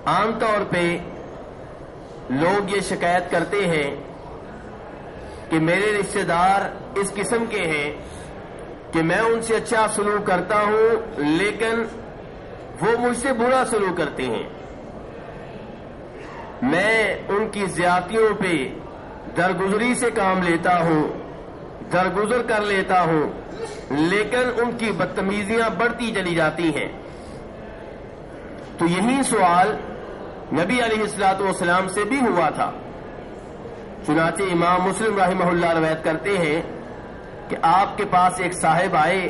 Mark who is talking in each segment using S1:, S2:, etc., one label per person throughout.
S1: عام طور پہ لوگ یہ شکایت کرتے ہیں کہ میرے رشتہ دار اس قسم کے ہیں کہ میں ان سے اچھا سلوک کرتا ہوں لیکن وہ مجھ سے برا سلوک کرتے ہیں. میں ان کی زیادتیوں پہ درگزری سے کام لیتا ہوں، درگزر کر لیتا ہوں، لیکن ان کی بدتمیزیاں بڑھتی چلی جاتی ہیں. تو یہی سوال نبی علیہ الصلوۃ والسلام سے بھی ہوا تھا. چنانچہ امام مسلم رحمہ اللہ روایت کرتے ہیں کہ آپ کے پاس ایک صاحب آئے،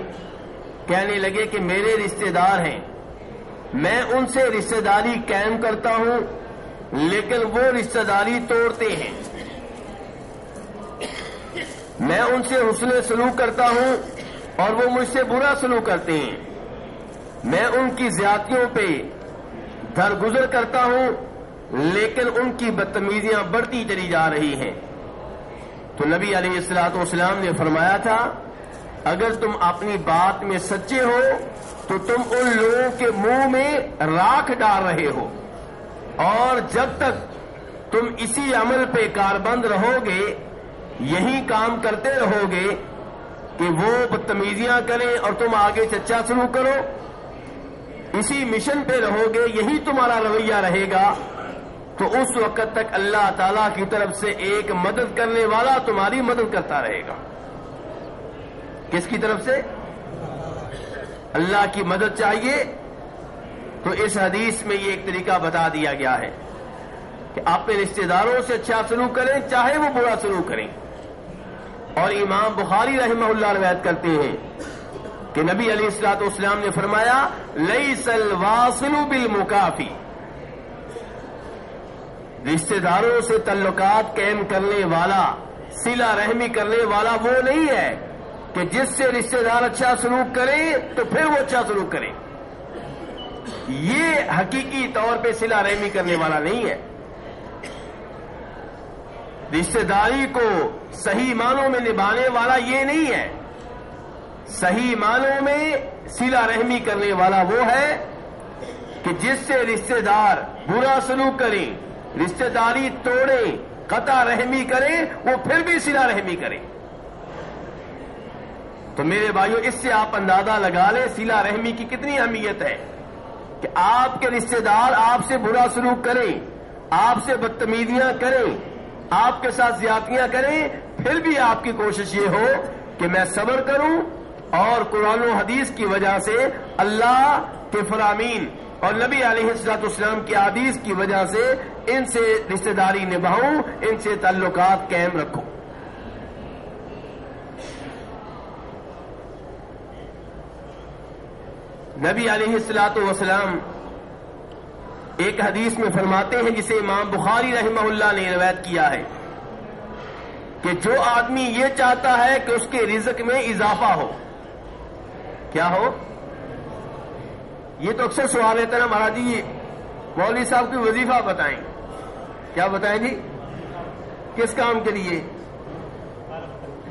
S1: کہنے لگے کہ میرے رشتہ دار ہیں، میں ان سے رشتہ داری قائم کرتا ہوں لیکن وہ رشتہ داری توڑتے ہیں. میں ان سے حسن سلوک کرتا ہوں اور وہ مجھ سے برا سلوک کرتے ہیں. میں ان کی زیادتیوں پہ درگزر کرتا ہوں لیکن ان کی بدتمیزیاں بڑھتی چلی جا رہی ہیں. تو نبی علیہ الصلوۃ والسلام نے فرمایا تھا اگر تم اپنی بات میں سچے ہو تو تم ان لوگوں کے منہ میں راکھ ڈال رہے ہو، اور جب تک تم اسی عمل پہ کاربند رہو گے، یہی کام کرتے رہو گے کہ وہ بدتمیزیاں کریں اور تم آگے سے اچھا سلوک کرو، اسی مشن پہ رہو گے، یہی تمہارا رویہ رہے گا، تو اس وقت تک اللہ تعالی کی طرف سے ایک مدد کرنے والا تمہاری مدد کرتا رہے گا. کس کی طرف سے؟ اللہ کی مدد چاہیے. تو اس حدیث میں یہ ایک طریقہ بتا دیا گیا ہے کہ اپنے رشتہ داروں سے اچھا سلوک کریں چاہے وہ برا سلوک کریں. اور امام بخاری رحمہ اللہ روایت کرتے ہیں کہ نبی علیہ الصلوۃ والسلام نے فرمایا لیس الواصل بالمکافی، رشتہ داروں سے تعلقات قائم کرنے والا، صلہ رحمی کرنے والا وہ نہیں ہے کہ جس سے رشتہ دار اچھا سلوک کرے تو پھر وہ اچھا سلوک کرے. یہ حقیقی طور پہ صلہ رحمی کرنے والا نہیں ہے. رشتہ داری کو صحیح معنوں میں نبھانے والا یہ نہیں ہے. صحیح معنوں میں صلہ رحمی کرنے والا وہ ہے کہ جس سے رشتہ دار برا سلوک کریں، رشتہ داری توڑیں، قطع رحمی کریں، وہ پھر بھی صلہ رحمی کریں. تو میرے بھائیو اس سے آپ اندازہ لگا لیں صلہ رحمی کی کتنی اہمیت ہے کہ آپ کے رشتہ دار آپ سے برا سلوک کریں، آپ سے بدتمیزیاں کریں، آپ کے ساتھ زیادتیاں کریں، پھر بھی آپ کی کوشش یہ ہو کہ میں صبر کروں اور قرآن و حدیث کی وجہ سے، اللہ کے فرامین اور نبی علیہ الصلوۃ والسلام کی حدیث کی وجہ سے ان سے رشتہ داری نبھاؤں، ان سے تعلقات قائم رکھوں. نبی علیہ الصلوۃ والسلام ایک حدیث میں فرماتے ہیں جسے امام بخاری رحمہ اللہ نے روایت کیا ہے کہ جو آدمی یہ چاہتا ہے کہ اس کے رزق میں اضافہ ہو، کیا ہو؟ یہ تو اکثر سوال رہتا ہے نا مہاراج جی مولوی صاحب کی وظیفہ بتائیں. کیا بتائیں جی؟ کس کام کے لیے؟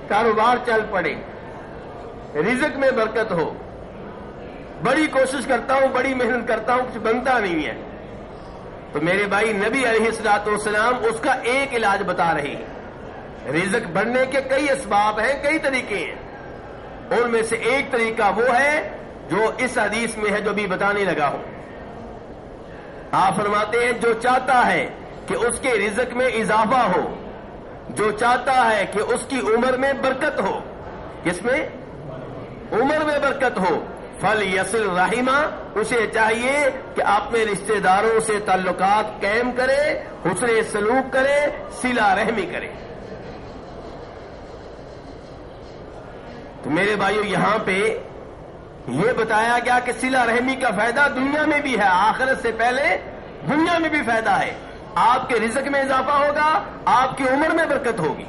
S1: کاروبار چل پڑے، رزق میں برکت ہو. بڑی کوشش کرتا ہوں، بڑی محنت کرتا ہوں، کچھ بنتا نہیں ہے. تو میرے بھائی نبی علیہ الصلوۃ والسلام اس کا ایک علاج بتا رہے ہیں. رزق بڑھنے کے کئی اسباب ہیں، کئی طریقے ہیں، ان میں سے ایک طریقہ وہ ہے جو اس حدیث میں ہے جو بھی بتانے لگا ہوں. آپ فرماتے ہیں جو چاہتا ہے کہ اس کے رزق میں اضافہ ہو، جو چاہتا ہے کہ اس کی عمر میں برکت ہو، کس میں؟ عمر میں برکت ہو، فَلْيَصِلْ رَحِمَ، اسے چاہیے کہ اپنے رشتہ داروں سے تعلقات قائم کرے، حسن سلوک کرے، صلہ رحمی کرے. تو میرے بھائیو یہاں پہ یہ بتایا گیا کہ صلہ رحمی کا فائدہ دنیا میں بھی ہے، آخرت سے پہلے دنیا میں بھی فائدہ ہے. آپ کے رزق میں اضافہ ہوگا، آپ کی عمر میں برکت ہوگی.